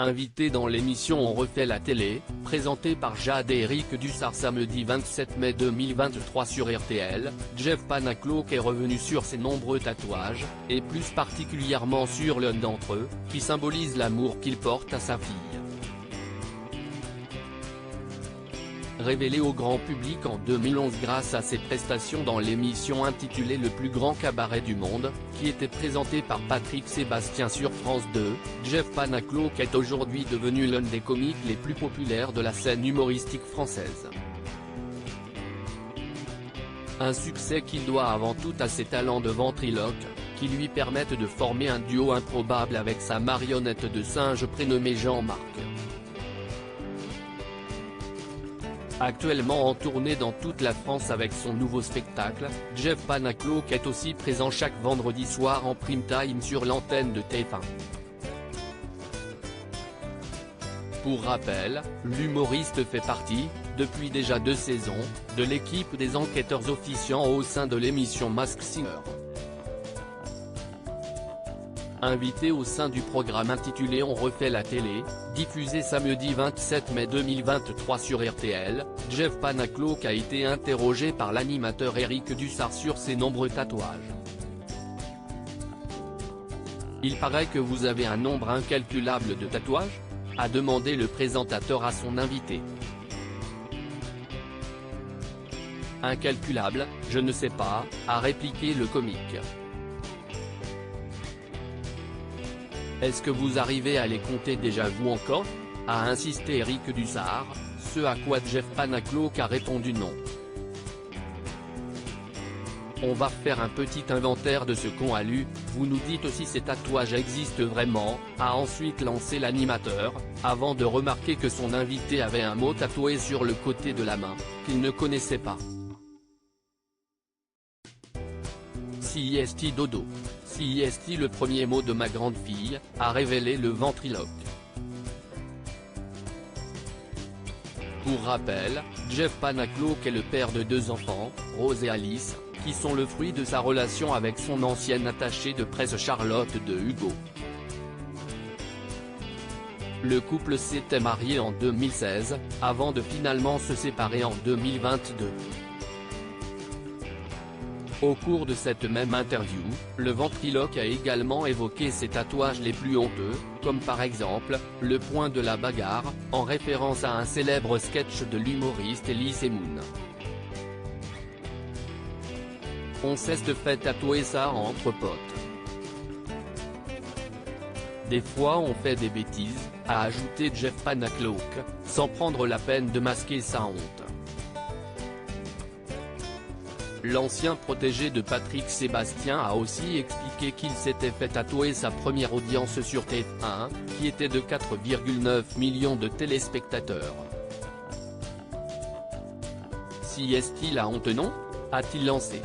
Invité dans l'émission On refait la télé, présentée par Jade et Eric Dussard samedi 27 mai 2023 sur RTL, Jeff Panaclock est revenu sur ses nombreux tatouages, et plus particulièrement sur l'un d'entre eux, qui symbolise l'amour qu'il porte à sa fille. Révélé au grand public en 2011 grâce à ses prestations dans l'émission intitulée Le plus grand cabaret du monde, qui était présentée par Patrick Sébastien sur France 2, Jeff Panaclock est aujourd'hui devenu l'un des comiques les plus populaires de la scène humoristique française. Un succès qu'il doit avant tout à ses talents de ventriloque, qui lui permettent de former un duo improbable avec sa marionnette de singe prénommée Jean-Marc. Actuellement en tournée dans toute la France avec son nouveau spectacle, Jeff Panaclock est aussi présent chaque vendredi soir en prime time sur l'antenne de TF1. Pour rappel, l'humoriste fait partie, depuis déjà 2 saisons, de l'équipe des enquêteurs officiant au sein de l'émission Masked Singer. Invité au sein du programme intitulé On refait la télé, diffusé samedi 27 mai 2023 sur RTL, Jeff Panaclock a été interrogé par l'animateur Eric Dussard sur ses nombreux tatouages. Il paraît que vous avez un nombre incalculable de tatouages ? A demandé le présentateur à son invité. Incalculable, je ne sais pas, a répliqué le comique. Est-ce que vous arrivez à les compter déjà vous encore ? A insisté Eric Dussard, ce à quoi Jeff Panaclock a répondu non. On va faire un petit inventaire de ce qu'on a lu, vous nous dites aussi ces tatouages existent vraiment, a ensuite lancé l'animateur, avant de remarquer que son invité avait un mot tatoué sur le côté de la main, qu'il ne connaissait pas. CIST dodo. CIST le premier mot de ma grande fille, a révélé le ventriloque. Pour rappel, Jeff Panaclock est le père de 2 enfants, Rose et Alice, qui sont le fruit de sa relation avec son ancienne attachée de presse Charlotte de Hugo. Le couple s'était marié en 2016, avant de finalement se séparer en 2022. Au cours de cette même interview, le ventriloque a également évoqué ses tatouages les plus honteux, comme par exemple, le point de la bagarre, en référence à un célèbre sketch de l'humoriste Elie Moon. On s'est fait tatouer ça entre potes. Des fois on fait des bêtises, a ajouté Jeff Panaclock, sans prendre la peine de masquer sa honte. L'ancien protégé de Patrick Sébastien a aussi expliqué qu'il s'était fait tatouer sa première audience sur TF1, qui était de 4,9 millions de téléspectateurs. Si est-il la honte non ? A-t-il lancé.